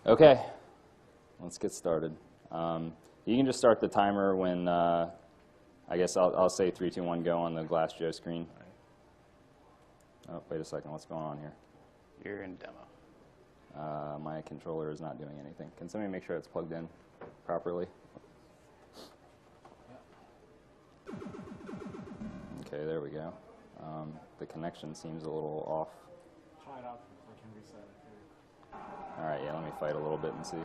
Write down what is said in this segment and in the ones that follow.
Okay, let's get started. You can just start the timer when, I guess I'll say 3, 2, 1, go on the Glass Joe screen. Oh, wait a second, what's going on here? You're in demo. My controller is not doing anything. Can somebody make sure it's plugged in properly? Okay, there we go. The connection seems a little off. Try it out. I can reset it. All right, yeah, let me fight a little bit and see.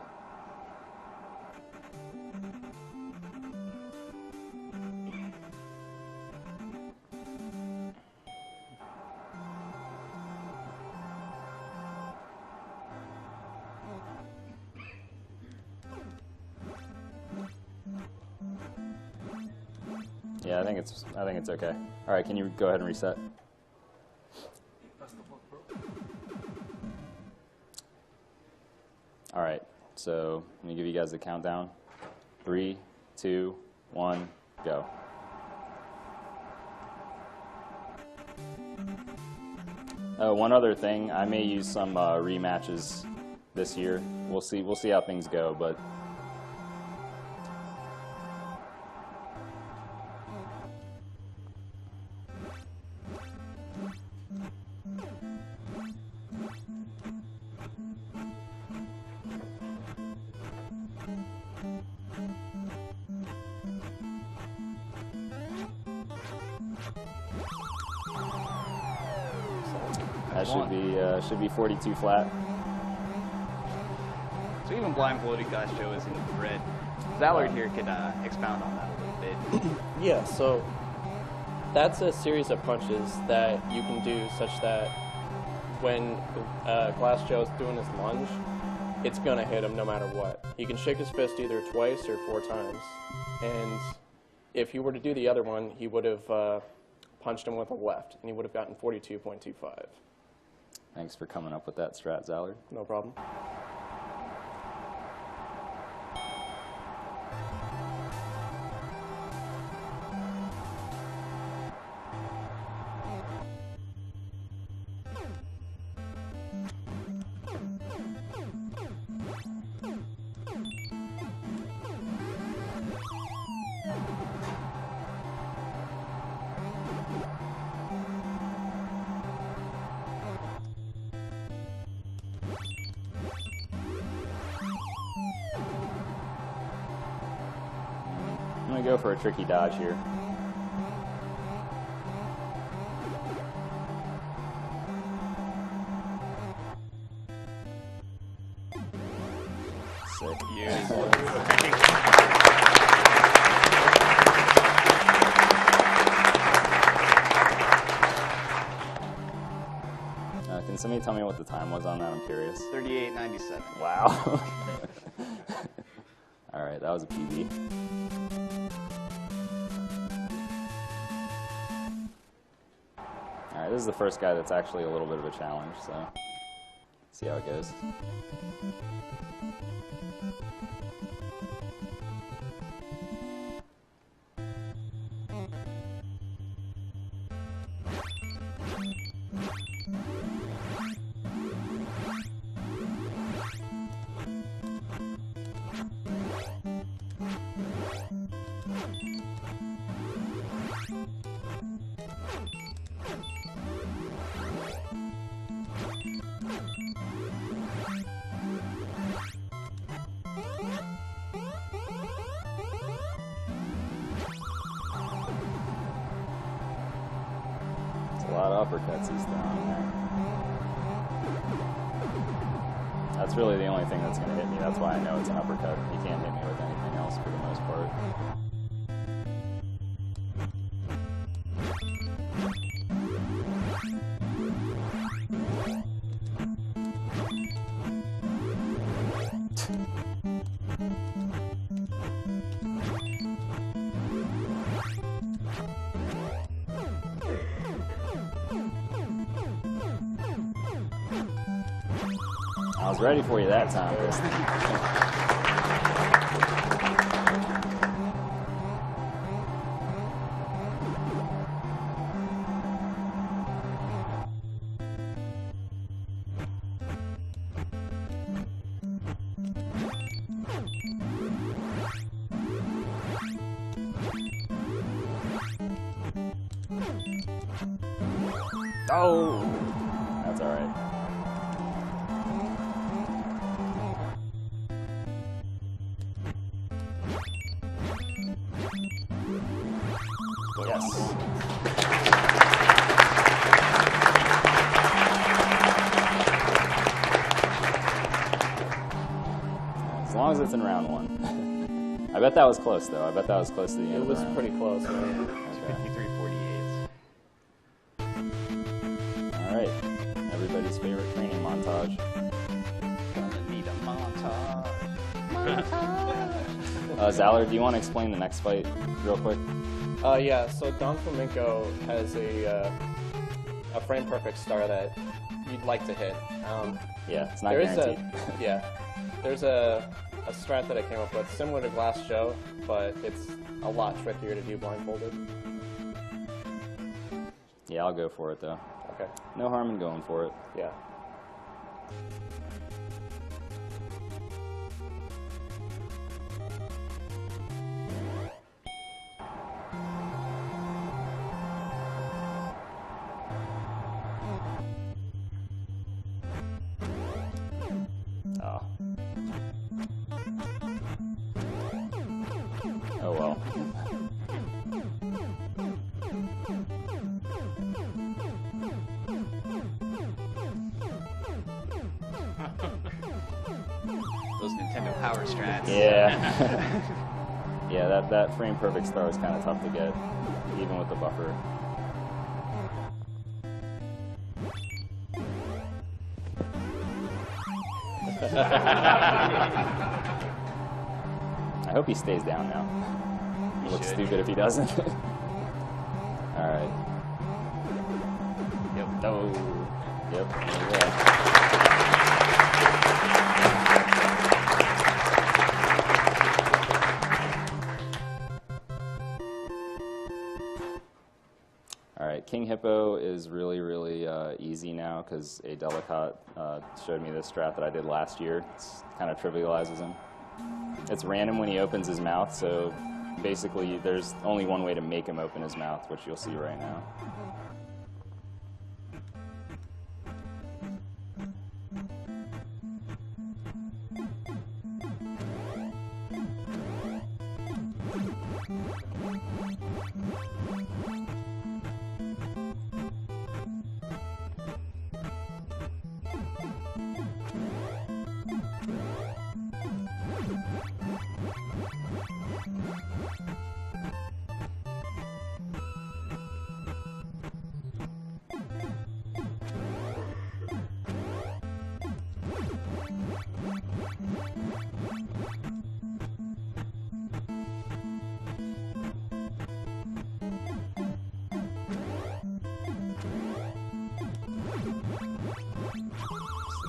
Yeah, I think it's okay. All right, can you go ahead and reset? All right, so let me give you guys the countdown. 3, 2, 1, go. One other thing, I may use some rematches this year. We'll see how things go, but. That should be 42 flat. So even blindfolded Glass Joe is in red. Zallard here could expound on that a little bit. Yeah, so that's a series of punches that you can do such that when Glass Joe's doing his lunge, it's going to hit him no matter what. He can shake his fist either twice or 4 times. And if he were to do the other one, he would have punched him with a left, and he would have gotten 42.25. Thanks for coming up with that strat, Zallard. No problem. I'm going to go for a tricky dodge here. Sick. Can somebody tell me what the time was on that? I'm curious. 38.97. Wow. All right, that was a PB. All right, this is the first guy that's actually a little bit of a challenge, so see how it goes. A lot of uppercuts he's throwing there. That's really the only thing that's going to hit me. That's why I know it's an uppercut. He can't hit me with anything else for the most part. I was ready for you that time. Oh! That's all right. Yes. As long as it's in round one. I bet that was close, though. I bet that was close to the end It of the was round. pretty close, man. Okay. 53-48. All right. Everybody's favorite training montage. Gonna need a montage. Zallard, do you want to explain the next fight real quick? Yeah, so Don Flamenco has a frame perfect star that you'd like to hit. Yeah, it's not There is guaranteed. there's a strat that I came up with similar to Glass Joe, but it's a lot trickier to do blindfolded. Yeah, I'll go for it, though. Okay. No harm in going for it. Yeah. Oh. Oh well. Those Nintendo Power strats. Yeah. Yeah, that frame perfect star is kind of tough to get, even with the buffer. I hope he stays down now. He looks should. stupid if he doesn't. All right. Yep. No. Yep. There we go. All right, King Hippo is really, really easy now because A Delicate showed me this strat that I did last year. It kind of trivializes him. It's random when he opens his mouth, so basically there's only one way to make him open his mouth, which you'll see right now.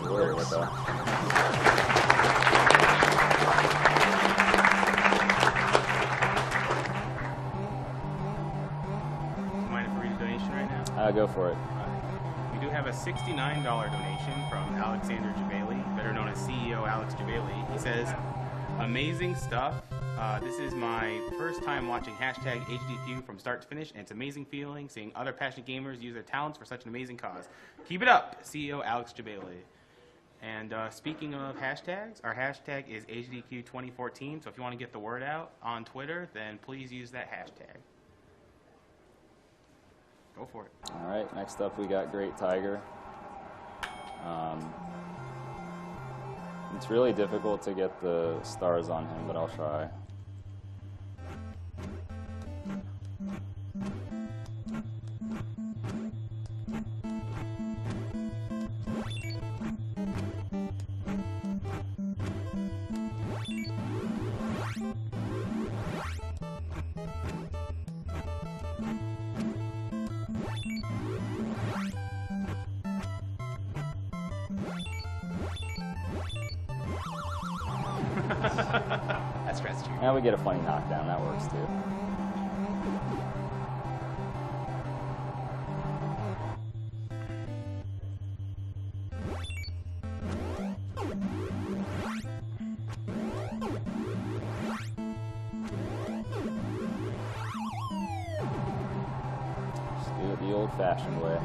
Where with that? Mind if we read a donation right now? Go for it. We do have a $69 donation from Alexander Jabali, better known as CEO Alex Jabali. He says, amazing stuff. This is my first time watching hashtag AGDQ from start to finish, and it's amazing feeling seeing other passionate gamers use their talents for such an amazing cause. Keep it up, CEO Alex Jabali. And speaking of hashtags, our hashtag is AGDQ 2014, so if you want to get the word out on Twitter, then please use that hashtag. Go for it. All right, next up we got Great Tiger. It's really difficult to get the stars on him, but I'll try. That's stressed you. Now we get a funny knockdown, that works too. Just do it the old-fashioned way.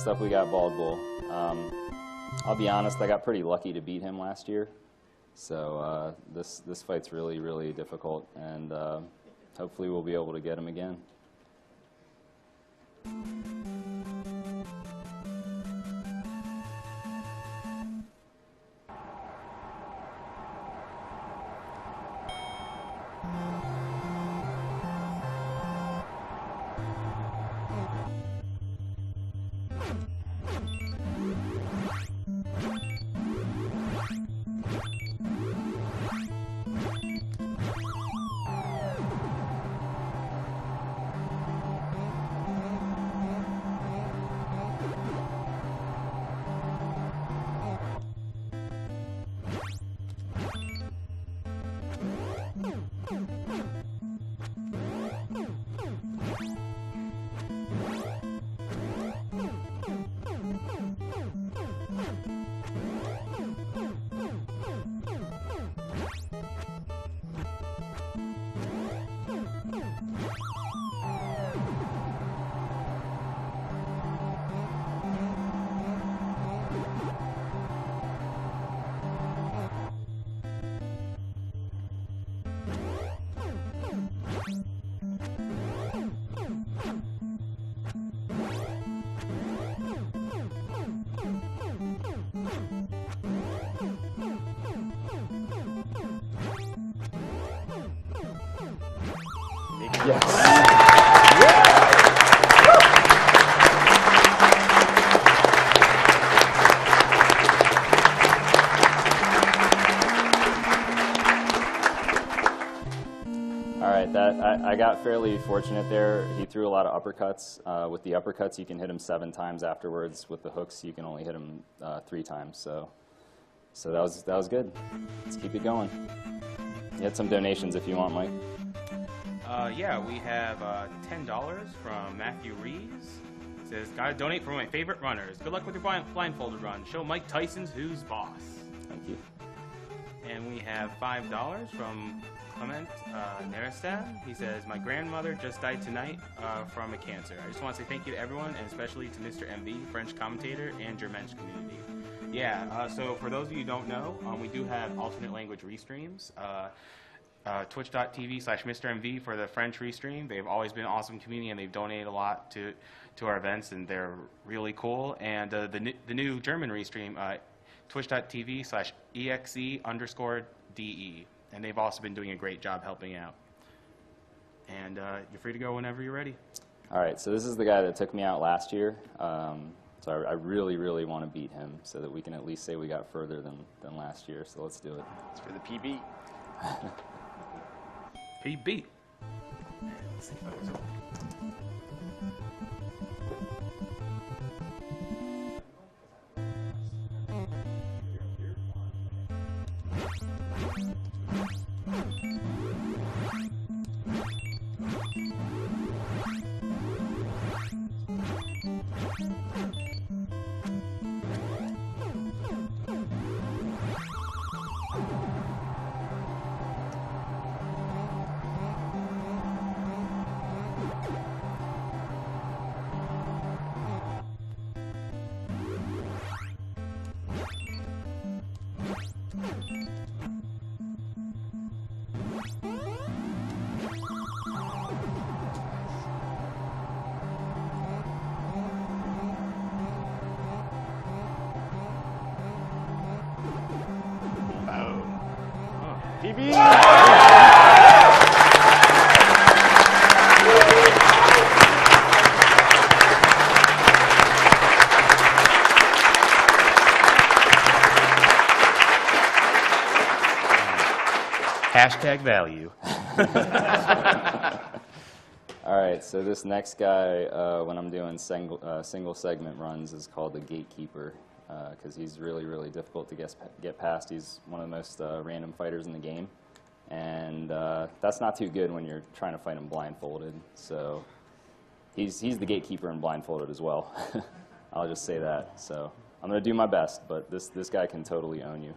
Next up, we got Bald Bull. I'll be honest, I got pretty lucky to beat him last year. So this fight's really, really difficult, and hopefully we'll be able to get him again. I got fairly fortunate there. He threw a lot of uppercuts. With the uppercuts, you can hit him 7 times afterwards. With the hooks, you can only hit him 3 times. So that was good. Let's keep it going. You had some donations if you want, Mike. Yeah, we have $10 from Matthew Reeves. It says, "Gotta donate for my favorite runners. Good luck with your blindfolded run. Show Mike Tyson's who's boss." Thank you. And we have $5 from Clement Nerestad. He says, "My grandmother just died tonight from a cancer. I just want to say thank you to everyone, and especially to Mr. MV, French commentator, and your Mensch community." Yeah, so for those of you who don't know, we do have alternate language restreams. Twitch.tv/MrMV for the French restream. They've always been an awesome community, and they've donated a lot to our events, and they're really cool. And the new German restream, Twitch.tv/exe_DE. And they've also been doing a great job helping out. And you're free to go whenever you're ready. All right, so this is the guy that took me out last year. So I really, really want to beat him so that we can at least say we got further than last year. So let's do it. It's for the PB. PB. PB! Hashtag value. All right, so this next guy, when I'm doing single segment runs, is called the Gatekeeper, because he's really, really difficult to get past. He's one of the most random fighters in the game, and that's not too good when you're trying to fight him blindfolded. So he's the Gatekeeper and blindfolded as well. I'll just say that. So I'm going to do my best, but this guy can totally own you.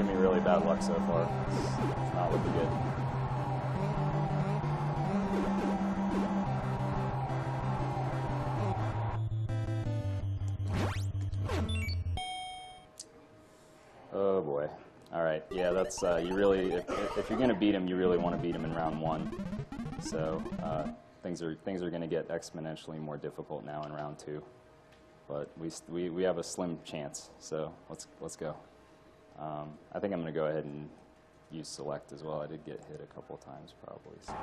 giving me really bad luck so far. It's not looking good. Oh boy. All right. Yeah, that's you really. If you're gonna beat him, you really want to beat him in round 1. So things are going to get exponentially more difficult now in round 2. But we have a slim chance. So let's go. I think I'm going to go ahead and use select as well. I did get hit a couple times probably. So.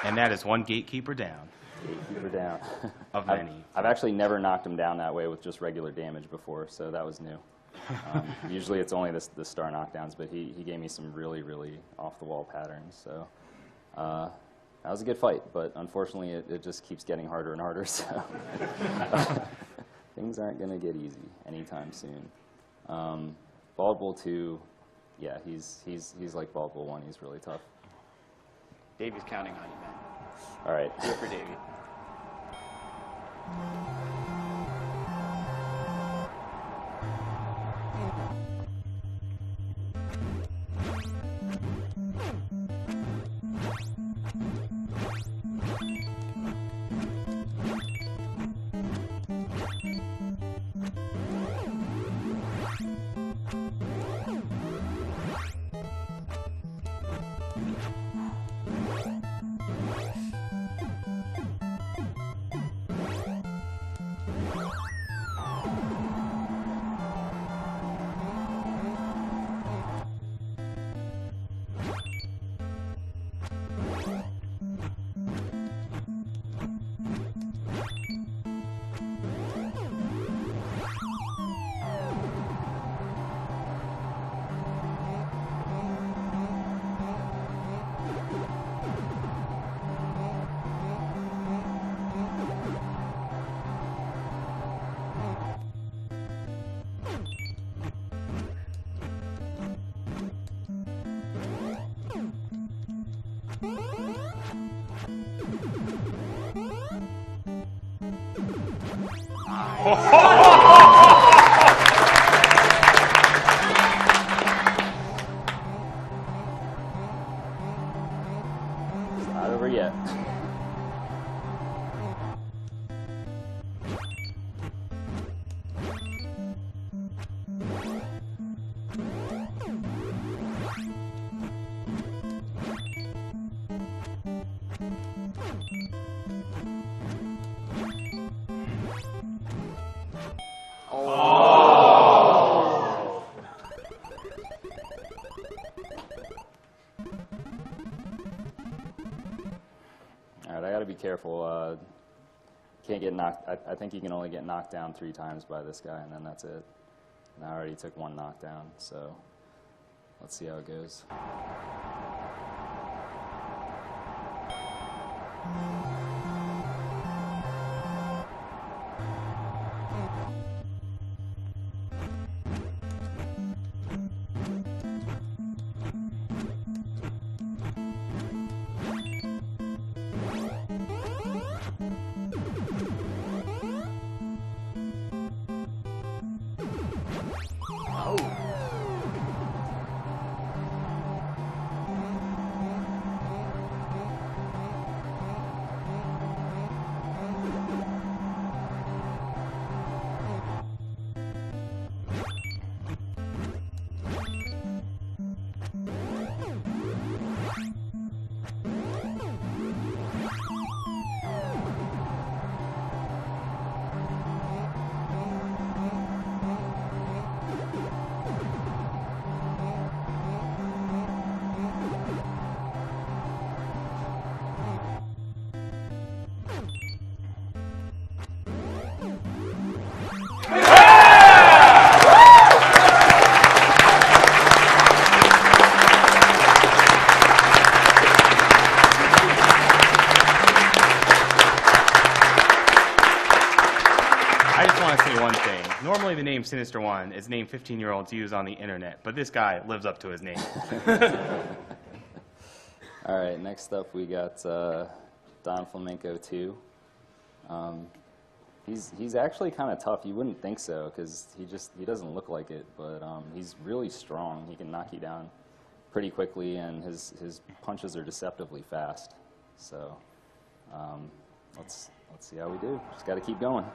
And that is one gatekeeper down. Gatekeeper down. Of many. I've actually never knocked him down that way with just regular damage before, so that was new. Usually it's only the star knockdowns, but he gave me some really, really off-the-wall patterns. So that was a good fight, but unfortunately it just keeps getting harder and harder. So things aren't going to get easy anytime soon. Bald Bull 2, yeah, he's like Bald Bull 1. He's really tough. Davey's counting on you, man. All right. Here for Davey. It's not over yet. All right, I got to be careful. Can't get knocked. I think you can only get knocked down 3 times by this guy, and then that's it. And I already took 1 knockdown, so let's see how it goes. I just want to say one thing. Normally the name Sinister One is named 15-year-olds use on the internet, but this guy lives up to his name. All right, next up we got Don Flamenco 2. He's actually kind of tough. You wouldn't think so because he doesn't look like it, but he's really strong. He can knock you down pretty quickly, and his punches are deceptively fast. So let's see how we do. Just got to keep going.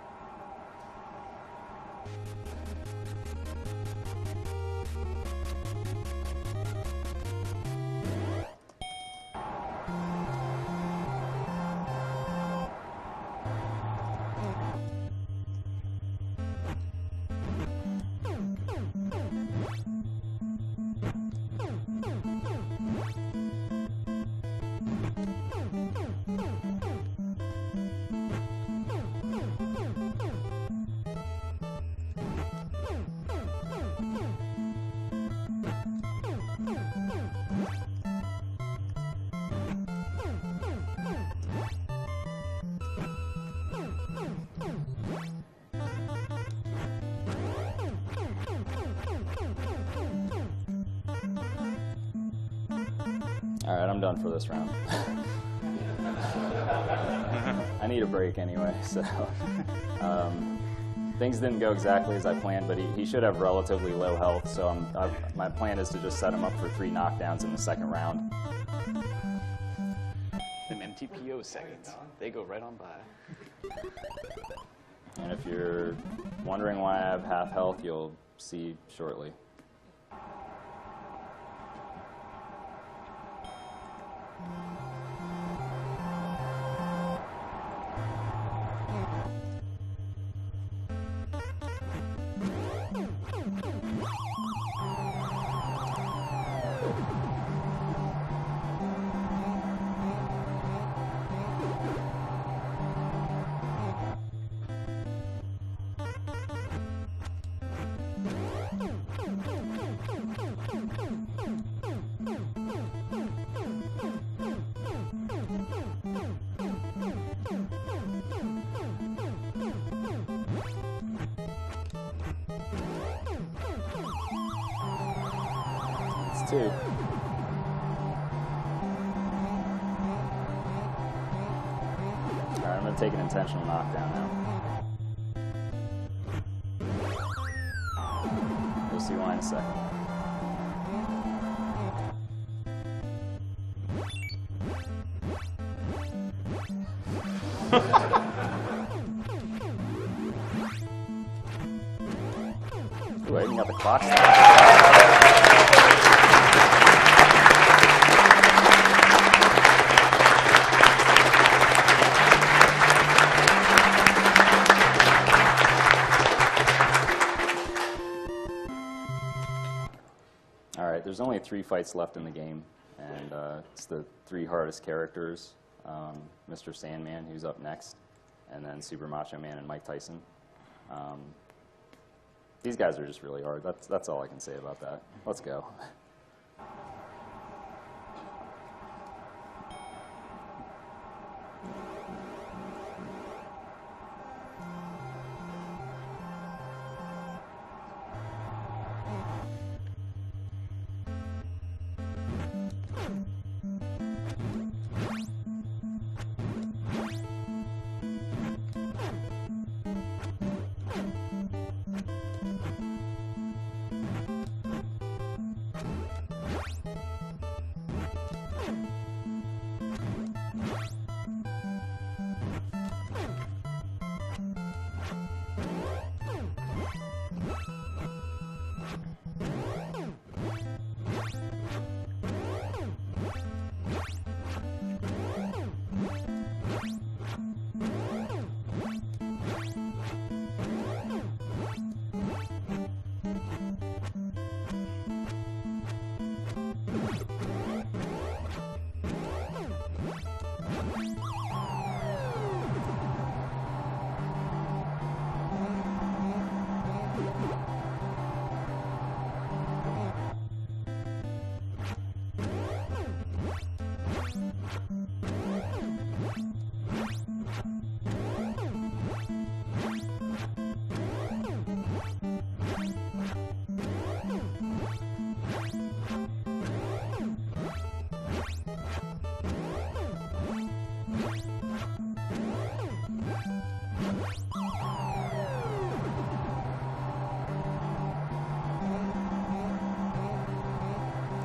All right, I'm done for this round. I need a break anyway, so things didn't go exactly as I planned, but he should have relatively low health, so my plan is to just set him up for 3 knockdowns in the second round. Them MTPO seconds, they go right on by. And if you're wondering why I have half health, you'll see shortly. It's 2. All right, I'm going to take an intentional knockdown now. You'll see why in a second. Ooh, I even got the clock started. All right, there's only 3 fights left in the game, and it's the 3 hardest characters. Mr. Sandman, who's up next, and then Super Macho Man and Mike Tyson. These guys are just really hard. That's all I can say about that. Let's go.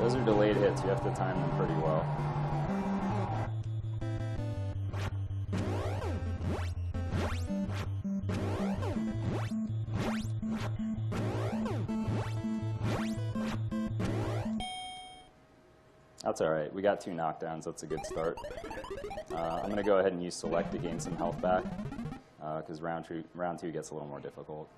Those are delayed hits. You have to time them pretty well. That's all right. We got 2 knockdowns. That's a good start. I'm going to go ahead and use select to gain some health back because round two gets a little more difficult.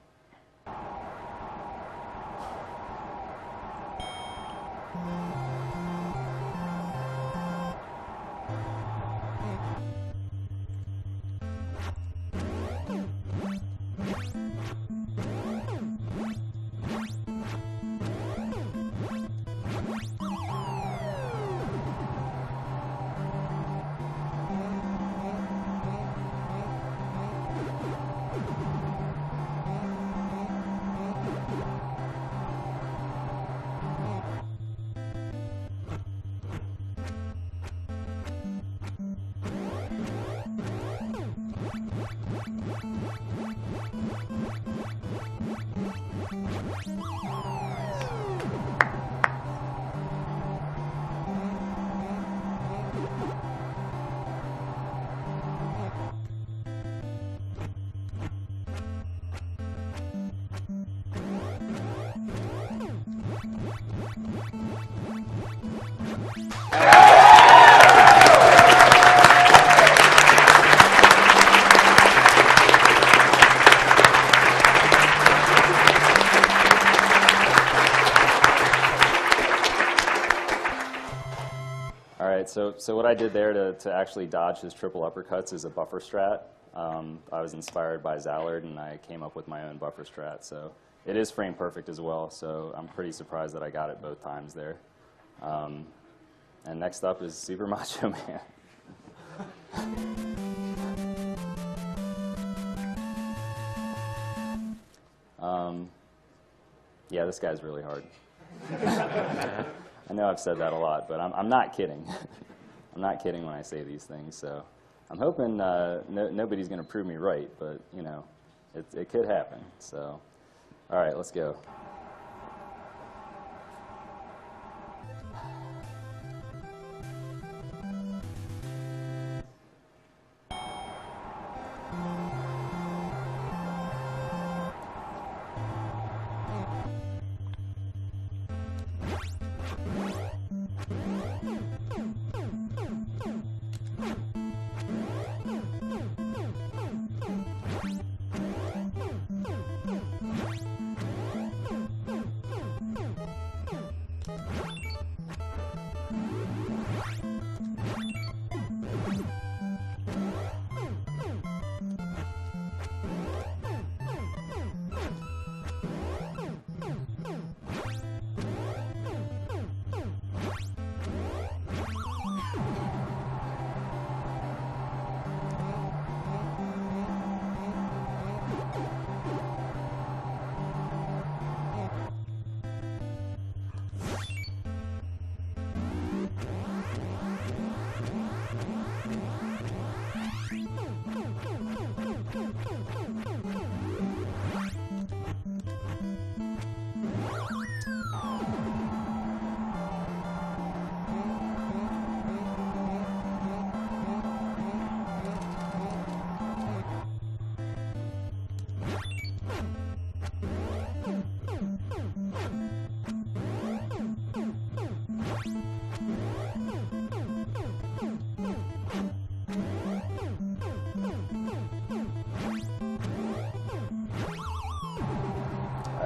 So what I did there to actually dodge his triple uppercuts is a buffer strat. I was inspired by Zallard, and I came up with my own buffer strat. So it is frame perfect as well, so I'm pretty surprised that I got it both times there. And next up is Super Macho Man. Yeah, this guy's really hard. I know I've said that a lot, but I'm not kidding. I'm not kidding when I say these things. So I'm hoping nobody's going to prove me right, but you know, it could happen. So, all right, let's go.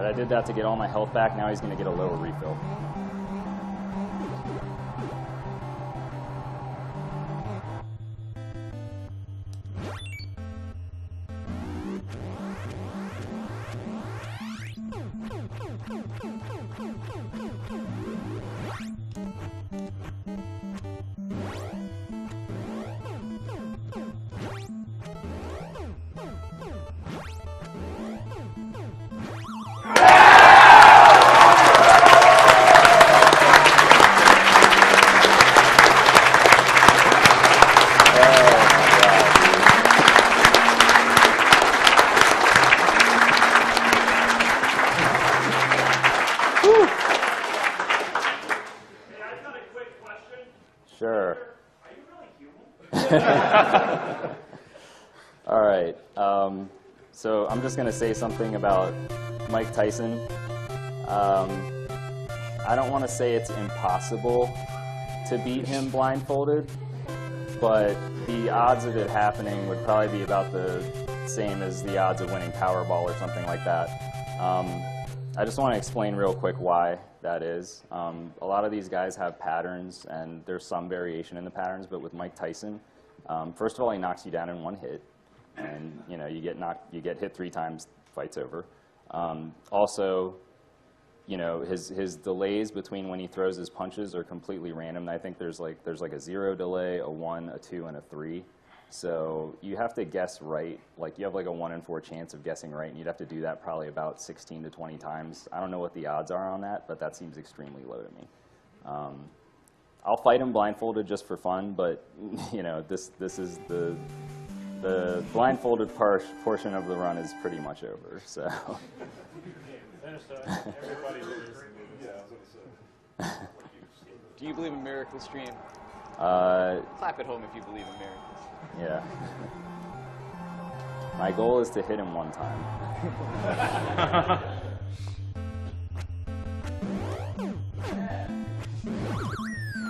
I did that to get all my health back. Now he's going to get a lower refill. All right. So I'm just going to say something about Mike Tyson. I don't want to say it's impossible to beat him blindfolded, but the odds of it happening would probably be about the same as the odds of winning Powerball or something like that. I just want to explain real quick why that is. A lot of these guys have patterns, and there's some variation in the patterns, but with Mike Tyson, first of all, he knocks you down in one hit, and you get hit 3 times, fight's over. Also, his delays between when he throws his punches are completely random. I think there's like a 0 delay, a 1, a 2, and a 3. So you have to guess right. Like you have like a 1 in 4 chance of guessing right, and you'd have to do that probably about 16 to 20 times. I don't know what the odds are on that, but that seems extremely low to me. I'll fight him blindfolded just for fun, but this is the blindfolded portion of the run is pretty much over. So. Everybody believes in this. Do you believe in miracles, Stream? Clap at home if you believe in miracles. Yeah. My goal is to hit him 1 time.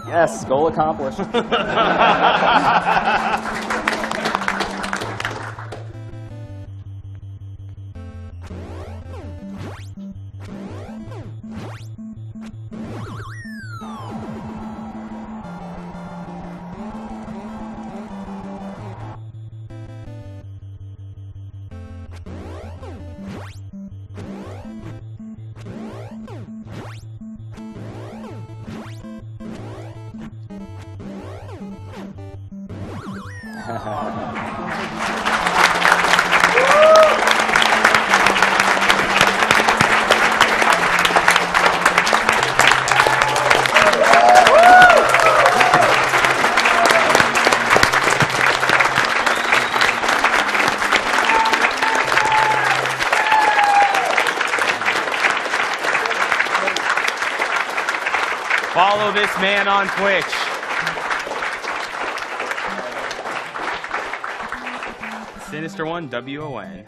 Yes, goal accomplished. Follow this man on Twitch. Sinister1 WON.